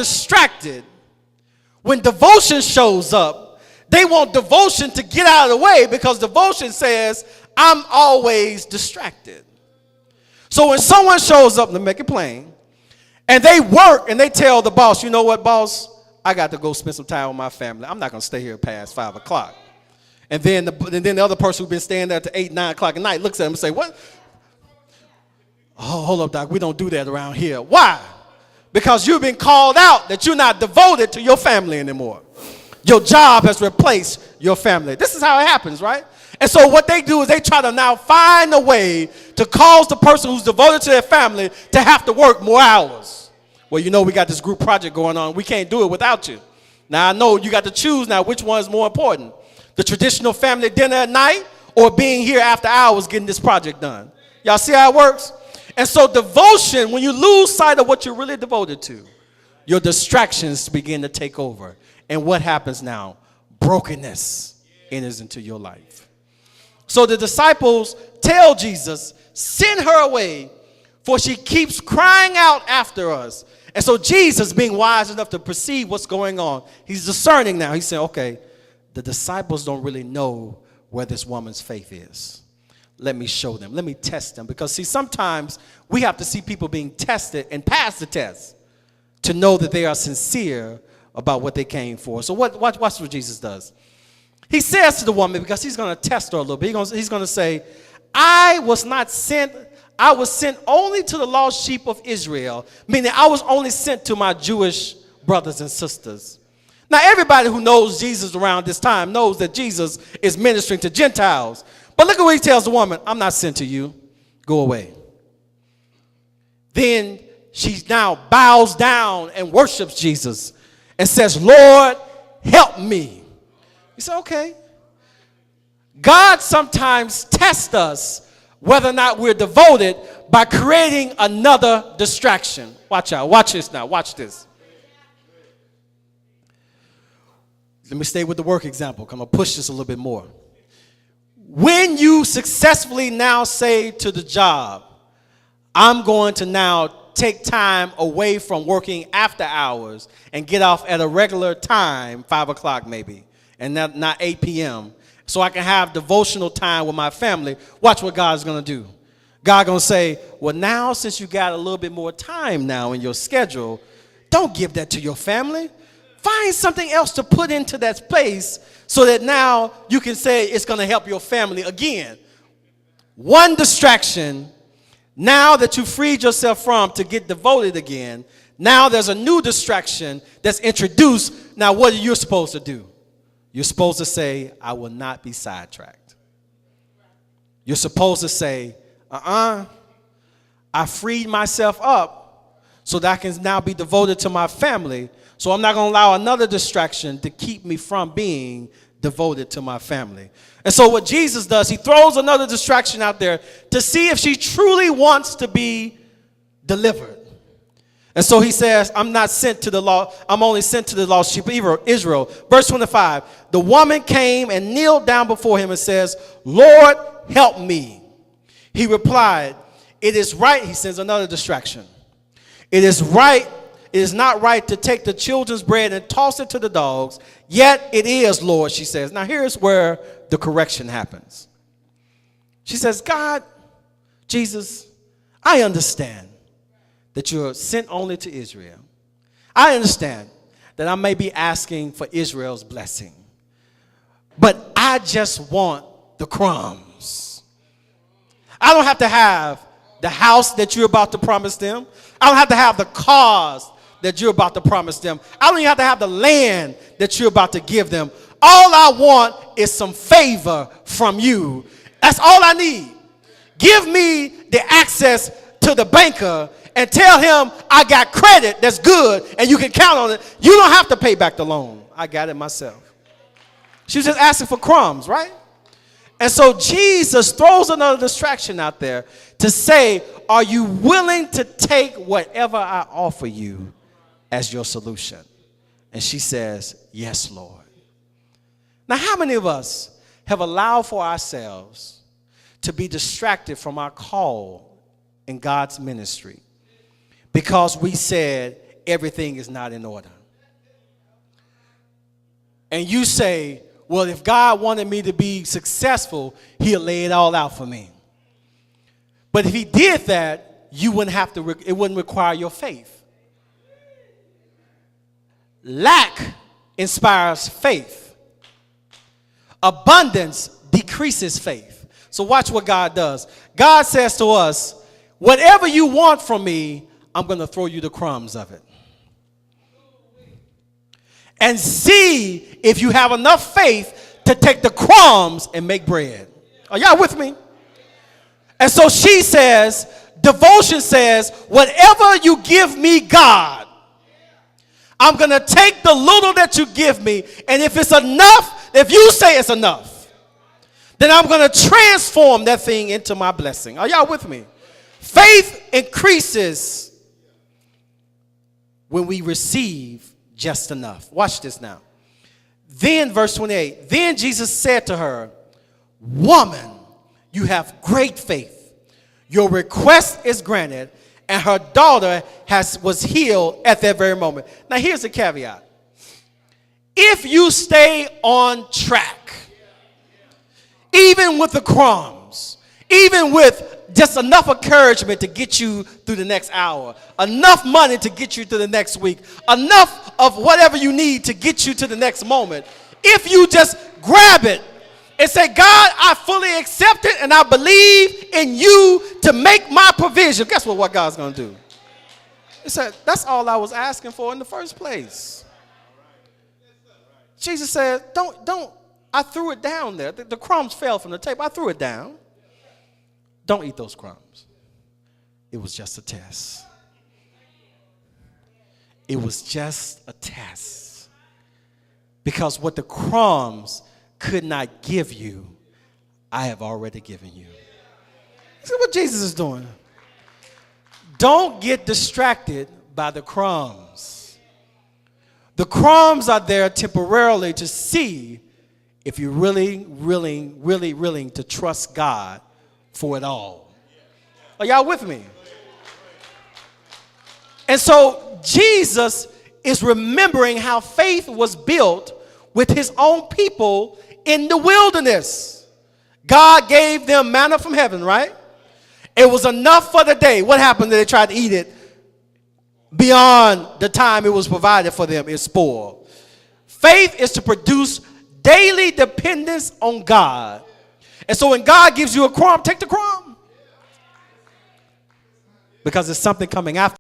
distracted, when devotion shows up, they want devotion to get out of the way because devotion says, I'm always distracted. So when someone shows up, to make it plain, and they work and they tell the boss, you know what, boss? I got to go spend some time with my family. I'm not going to stay here past 5 o'clock. And then the other person who's been staying there to 8, 9 o'clock at night looks at him and say, what? Oh, hold up, Doc. We don't do that around here. Why? Because you've been called out that you're not devoted to your family anymore. Your job has replaced your family. This is how it happens, right? And so what they do is they try to now find a way to cause the person who's devoted to their family to have to work more hours. Well, you know, we got this group project going on. We can't do it without you. Now, I know you got to choose now which one is more important. The traditional family dinner at night or being here after hours getting this project done. Y'all see how it works? And so devotion, when you lose sight of what you're really devoted to, your distractions begin to take over. And what happens now? Brokenness enters into your life. So the disciples tell Jesus, send her away, for she keeps crying out after us. And so Jesus, being wise enough to perceive what's going on, he's discerning now. He's saying, okay, the disciples don't really know where this woman's faith is. Let me show them. Let me test them. Because, see, sometimes we have to see people being tested and pass the test to know that they are sincere about what they came for. So watch what Jesus does. He says to the woman, because he's going to test her a little bit, he's going to say, I was sent only to the lost sheep of Israel, meaning I was only sent to my Jewish brothers and sisters. Now, everybody who knows Jesus around this time knows that Jesus is ministering to Gentiles. But look at what he tells the woman, I'm not sent to you. Go away. Then she now bows down and worships Jesus and says, Lord, help me. You say, okay. God sometimes tests us whether or not we're devoted by creating another distraction. Watch out. Watch this now. Watch this. Let me stay with the work example. I'm going to push this a little bit more. When you successfully now say to the job, I'm going to now take time away from working after hours and get off at a regular time, 5 o'clock maybe, and not 8 p.m., so I can have devotional time with my family, watch what God's going to do. God going to say, well, now since you got a little bit more time now in your schedule, don't give that to your family. Find something else to put into that place so that now you can say it's going to help your family again. One distraction, now that you freed yourself from to get devoted again, now there's a new distraction that's introduced. Now what are you supposed to do? You're supposed to say, I will not be sidetracked. You're supposed to say, I freed myself up so that I can now be devoted to my family. So I'm not going to allow another distraction to keep me from being devoted to my family. And so what Jesus does, he throws another distraction out there to see if she truly wants to be delivered. And so he says, I'm not sent to the law. I'm only sent to the lost sheep of Israel. Verse 25, the woman came and kneeled down before him and says, Lord, help me. He replied, it is right. He says another distraction. It is right. It is not right to take the children's bread and toss it to the dogs. Yet it is, Lord, she says. Now here's where the correction happens. She says, God, Jesus, I understand that you're sent only to Israel. I understand that I may be asking for Israel's blessing. But I just want the crumbs. I don't have to have the house that you're about to promise them. I don't have to have the cars that you're about to promise them. I don't even have to have the land that you're about to give them. All I want is some favor from you. That's all I need. Give me the access to the banker and tell him I got credit that's good and you can count on it. You don't have to pay back the loan. I got it myself. She was just asking for crumbs, right? And so Jesus throws another distraction out there to say, are you willing to take whatever I offer you as your solution? And she says, yes, Lord. Now, how many of us have allowed for ourselves to be distracted from our call in God's ministry because we said, everything is not in order. And you say, well, if God wanted me to be successful, he'll lay it all out for me. But if he did that, you wouldn't have to, it wouldn't require your faith. Lack inspires faith. Abundance decreases faith. So watch what God does. God says to us, whatever you want from me, I'm going to throw you the crumbs of it. And see if you have enough faith to take the crumbs and make bread. Are y'all with me? And so she says, devotion says, whatever you give me, God, I'm going to take the little that you give me, and if it's enough, if you say it's enough, then I'm going to transform that thing into my blessing. Are y'all with me? Faith increases when we receive just enough. Watch this now. Then, verse 28, then Jesus said to her, woman, you have great faith. Your request is granted. And her daughter was healed at that very moment. Now, here's the caveat. If you stay on track, even with the crumbs, even with just enough encouragement to get you through the next hour, enough money to get you to the next week, enough of whatever you need to get you to the next moment, if you just grab it and say, God, I fully accept it and I believe in you to make my provision. Guess what God's going to do? He said, that's all I was asking for in the first place. Jesus said, don't, I threw it down there. The crumbs fell from the table. I threw it down. Don't eat those crumbs. It was just a test. It was just a test. Because what the crumbs could not give you, I have already given you. See what Jesus is doing. Don't get distracted by the crumbs. The crumbs are there temporarily to see if you're really willing to trust God for it all. Are y'all with me? And so Jesus is remembering how faith was built with his own people in the wilderness. God gave them manna from heaven, right? It was enough for the day. What happened when they tried to eat it beyond the time it was provided for them? It spoiled. Faith is to produce daily dependence on God. And so when God gives you a crumb, take the crumb. Because there's something coming after.